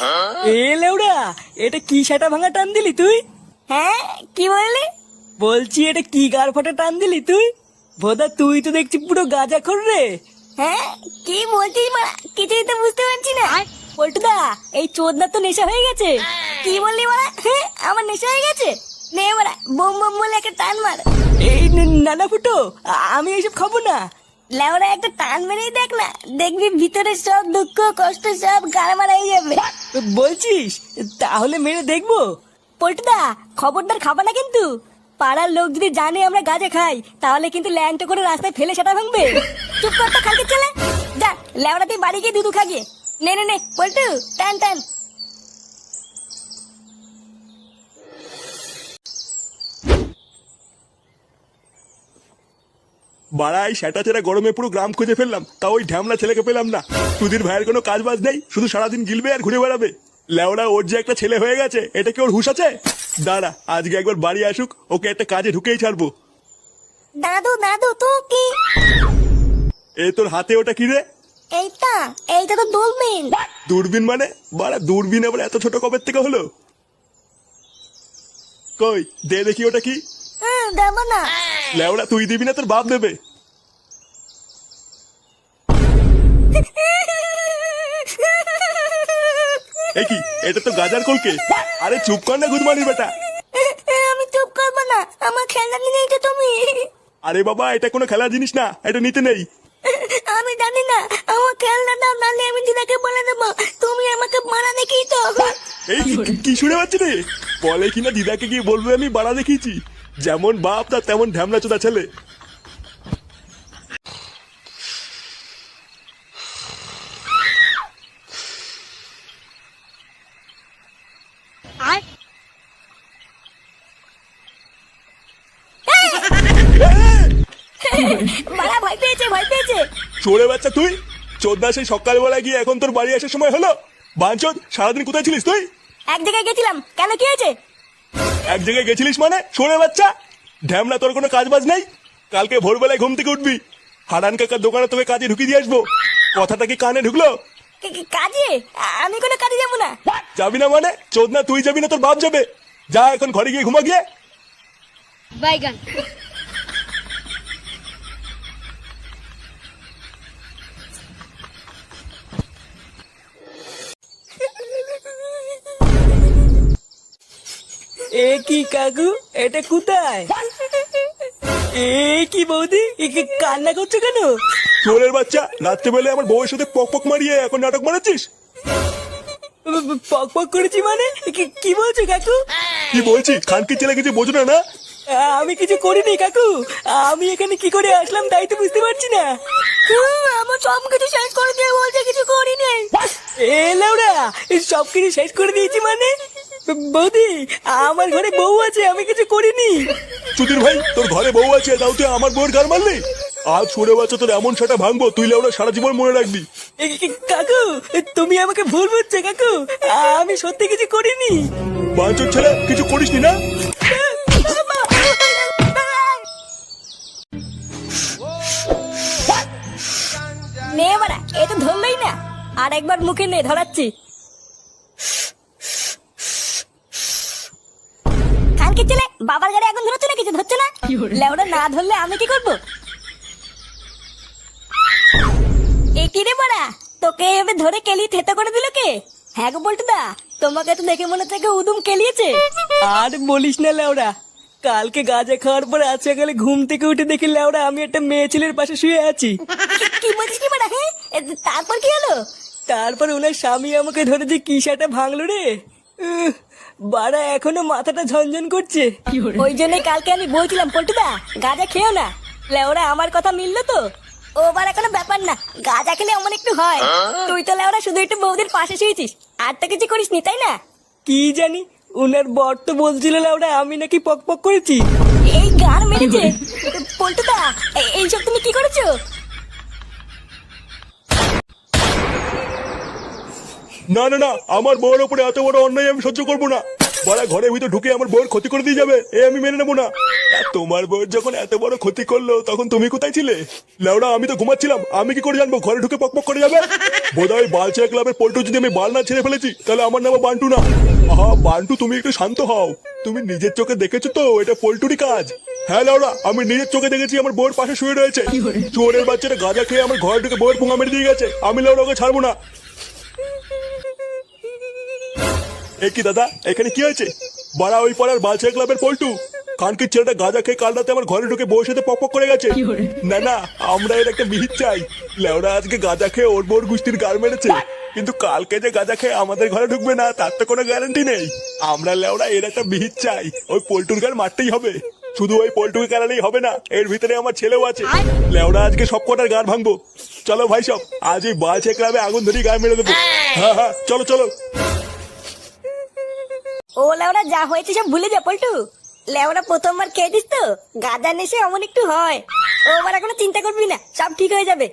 এ লেউড়া, এটা কি সেটা ভাঙা টান দিলি তুই? হ্যাঁ, কি বললি? বলছি এটা কি গাড় ফাটা টান দিলি তুই? ভোদা তুই তো দেখছি পুরো গাঁজা খোর রে। হ্যাঁ, কি বলছিস মারা? কিছুই তো বুঝতে পারছি না। পল্টুদা, এই চোদনা তো নেশা হয়ে গেছে। কি বললি মারা? হ্যাঁ, আমার নেশা হয়ে গেছে। নে মারা, বোম বোম বলে একটা টান মার। এই নানা ফুটো, আমি এইসব খাবো না। লেওরা একটা টান মেরেই দেখ না, দেখবি ভিতরে সব দুঃখ কষ্ট সব গাড়া মারা হয়ে যাবে। বলছিস? তাহলে মেরে দেখবো। পল্টুদা, খবরদার খাবা না কিন্তু। পাড়ার লোক যদি জানে আমরা গাঁজা খাই, তাহলে কিন্তু ল্যাংটো করে রাস্তায় ফেলে সেটা ভাঙবে। চুপ কর তো খালকে ছেলে। যা, লেওরা তুই বাড়ি গিয়ে দুধু খাগিয়ে। নে নে নে, পল্টু, টান টান। বাড়াই সেটা ছেড়ে গরমে পুরো গ্রাম খুঁজে ফেললাম, তা ওই ঢ্যামলা ছেলেকে পেলাম না। সুধীর ভাইয়ের কোনো কাজ বাজ নেই, শুধু সারাদিন গিলবে আর ঘুরে বেড়াবে। লেওড়া ওর যে একটা ছেলে হয়ে গেছে, এটা কি ওর হুঁশ আছে? দাঁড়া, আজকে একবার বাড়ি আসুক, ওকে একটা কাজে ঢুকেই ছাড়বো। দাদু দাদু, তো কি? এ তোর হাতে ওটা কি রে? এইটা তো দূরবীন। দূরবীন মানে? বাড়া দূরবীন আবার এত ছোট কবের থেকে হলো? কই দে দেখি ওটা কি। দেবো না। লেওড়া তুই দিবি না, তোর বাপ দেবে। এ কি, এটা তো গাজার কলকে। আরে চুপ কর না গুদমানির বেটা। আমি চুপ করবো না, আমার খেলনা নিয়ে তো তুমি। আরে বাবা, এটা কোনো খেলার জিনিস না, এটা নিতে নেই। আমি জানি না, আমার খেলনা দাও, নালে আমি দিদাকে বলে দেবো তুমি আমাকে মারা দেখিয়ে তো। এই কি শুনে পাচ্ছি রে? বলে কিনা দিদাকে গিয়ে বলবে আমি বাড়া দেখিয়েছি। যেমন বাপ তার তেমন ঢ্যামলা চোদা ছেলে। মারা ভয় পেয়েছে, ভয় পেয়েছে। চোরে বাচ্চা তুই, চোদ্দা সেই সকালবেলা গিয়ে এখন তোর বাড়ি আসার সময় হলো? বাঞ্চদ, সারাদিন কোথায় ছিলিস তুই? এক জায়গায় গেছিলাম, কেন কি হয়েছে? এক জায়গায় গেছিলিস মানে? চোরে বাচ্চা ঢ্যামলা, তোর কোনো কাজ বাজ নেই? কালকে ভোরবেলায় ঘুম থেকে উঠবি, হারান কাকার দোকানে তোকে কাজে ঢুকিয়ে দিয়ে আসবো। কথাটা কি কানে ঢুকলো? কাজে? আমি কোনো কাজে যাবো না। যাবি না মানে? চোদনা তুই যাবি না, তোর বাপ যাবে। যা এখন ঘরে গিয়ে ঘুমা গিয়ে। বাইগান। এ কি কাকু, এটা কোথায়? এ কি বৌদি, কান্না করছো কেন? চোরের বাচ্চা, রাত্রেবেলা আমার বউয়ের সাথে পক পক মারিয়ে এখন নাটক মারাচ্ছিস? পক পক করেছি মানে? কি বলছো কাকু? কি বলছি? খানকির ছেলে কিছু বোঝো না? আমি কিছু করিনি কাকু, আমি এখানে কি করে আসলাম তাই তো বুঝতে পারছি না। আমার সব কিছু শেষ করে দিয়ে বলছে কিছু করিনি। এ লেউড়া, সবকিছু শেষ করে দিয়েছি মানে? বৌদি, আমার ঘরে বউ আছে, আমি কিছু করিনি। সুধীর ভাই, তোর ঘরে বউ আছে, তাও তুই আমার বউয়ের গার মারলি? আজ ছোড়ে বাচ্চা তোর এমন সেটা ভাঙবো, তুই লেওড়া সারা জীবন মনে রাখবি। কাকু, তুমি আমাকে ভুল বুঝছো কাকু, আমি সত্যি কিছু করিনি। বাঞ্চোর ছেলে, কিছু করিসনি না? নে বাড়া, এ তো ধরলই না। আর একবার মুখে নে, ধরাচ্ছি। খানকে ছেলে, বাবার গাড়ি এখন ধরছে না, কিছু ধরছে না। লেওড়া না ধরলে আমি কি করবো? এ কি রে বাড়া, তোকে এভাবে ধরে কেলি থেতো করে দিল কে? হ্যাঁ গো পল্টুদা, তোমাকে তো দেখে মনে থেকে উদুম কেলিয়েছে। আর বলিস না লেওড়া, কালকে গাঁজা খাওয়ার পর আজ সকালে ঘুম থেকে উঠে দেখি লেওড়া আমি একটা মেয়ে ছেলের পাশে শুয়ে আছি। কি বলছিস কি বাড়া? হ্যাঁ, তারপর কি হলো? তারপর ওনার স্বামী আমাকে ধরে যে কি সেটা ভাঙলো রে। বাড়া এখনো মাথাটা ঝনঝন করছে। ওই জন্যই কালকে আমি বলছিলাম পল্টুদা গাঁজা খেও না। লেওরা আমার কথা মিললো তো? ওবার কোনো ব্যাপার না, গাঁজা খেলে অমন একটু হয়। তুই তো লেওরা শুধু একটু বৌদির পাশে শুয়েছিস, আর তো কিছু করিস নি, তাই না? কি জানি, উনার বর তো বলছিল লেওড়া আমি নাকি পক পক করেছি। এই গান মেরেছে। পল্টুদা, এইসব তুমি কি করেছো? না না না, আমার বউয়ের উপরে এত বড় অন্যায় আমি সহ্য করবো না। বড়া ঘরের ভিতর ঢুকে আমার বউয়ের ক্ষতি করে দিয়ে যাবে এ আমি মেনে নেবো না। আর তোমার বউয়ের যখন এত বড় ক্ষতি করলো তখন তুমি কোথায় ছিলে? লেওড়া আমি তো ঘুমাচ্ছিলাম, আমি কি করে জানবো ঘরে ঢুকে পকপক করে যাবে? বোধহয় বালচা ক্লাবের পল্টু যদি আমি বাল না ছেড়ে ফেলেছি তাহলে আমার নাম বান্টু না। আহা বান্টু তুমি একটু শান্ত হও, তুমি নিজের চোখে দেখেছো তো এটা পল্টুরই কাজ। হ্যাঁ লেওড়া আমি নিজের চোখে দেখেছি আমার বউয়ের পাশে শুয়ে রয়েছে। চোরের বাচ্চাটা গাঁজা খেয়ে আমার ঘরে ঢুকে বউয়ের পুঙ্গা মেরে দিয়ে গেছে, আমি লেওড়া ওকে ছাড়বো না। এ কি দাদা এখানে কি হয়েছে? বাড়া ওই পাড়ার বালচা ক্লাবের পল্টু কানকির ছেলেটা গাঁজা খেয়ে কাল রাতে আমার ঘরে ঢুকে বউর সাথে পক পক করে গেছে। না না আমরা এর একটা মিহিত চাই। লেওড়া আজকে গাঁজা খেয়ে ওর বউর গুষ্টির গার মেরেছে, কিন্তু কালকে যে গাঁজা খেয়ে আমাদের ঘরে ঢুকবে না তার তো কোনো গ্যারান্টি নেই। আমরা লেওড়া এর একটা মিহিত চাই, ওই পল্টুর গার মারতেই হবে। শুধু ওই পল্টুকে কেনালেই হবে না, এর ভিতরে আমার ছেলেও আছে। লেওড়া আজকে সব কটার গার ভাঙবো। চলো ভাই সব আজ ওই বালচা ক্লাবে আগুন ধরিয়ে গার মেরে দেবো। হ্যাঁ হ্যাঁ চলো চলো। ও লেওরা যা হয়েছে সব ভুলে যা পল্টু। লেওরা প্রথমবার খেয়েছিস তো, গাঁজা নেশে অমন একটু হয়। ও বাড়া কোনো চিন্তা করবি না, সব ঠিক হয়ে যাবে।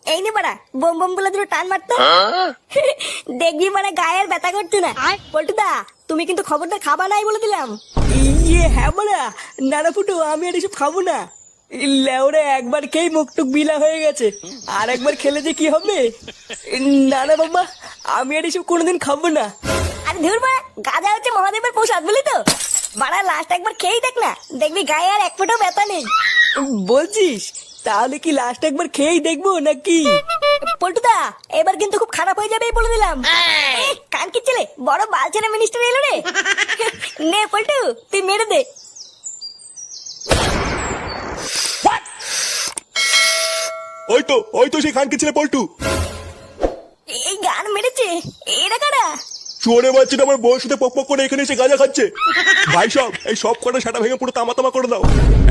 এই নে বাড়া বোম বোম বলে দুটো টান মারতো, দেখবি মানে গায়ের ব্যথা করছে না। পল্টুদা তুমি কিন্তু খবরদার খাবা নাই বলে দিলাম। ইয়ে হ্যাঁ বড়া, না না ফুটো আমি আর এসব খাবো না। লেওরা একবার খেয়ে মুখটুক বিলা হয়ে গেছে, আর একবার খেলে যে কি হবে। না না বাবা আমি আর এসব কোনোদিন খাবো না। আরে ধুর বাড়া, গাঁজা হচ্ছে মহাদেবের প্রসাদ বলি তো। বাড়া লাস্ট একবার খেয়েই দেখ না, দেখবি গায়ে আর এক ফোঁটাও ব্যথা নেই। বলছিস? তাহলে কি লাস্ট একবার খেয়েই দেখবো নাকি? পল্টুদা এবার কিন্তু খুব খারাপ হয়ে যাবে বলে দিলাম। কান কি ছেলে বড় বালচেনা মিনিস্টার এলো রে। নে পল্টু তুই মেরে দে। ওই তো সেই খানকে ছেলে পল্টু। এই গান মেরেছে, এরা কারা? চোরে বাচ্চাটা আমার বউয়ের সাথে পক পক করে এখানে এসে গাঁজা খাচ্ছে। ভাই সব এই সব কটা সাটা ভেঙে পুরো তামা তামা করে দাও।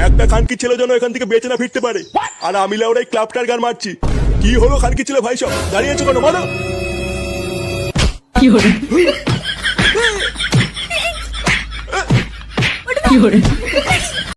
একটা খানকি ছেলে যেন এখান থেকে বেঁচে না ফিরতে পারে। আর আমি লেওরা এই ক্লাবটার গান মারছি। কি হলো খানকি ছেলে ভাই সব দাঁড়িয়ে আছো কেন বলো? কি হরে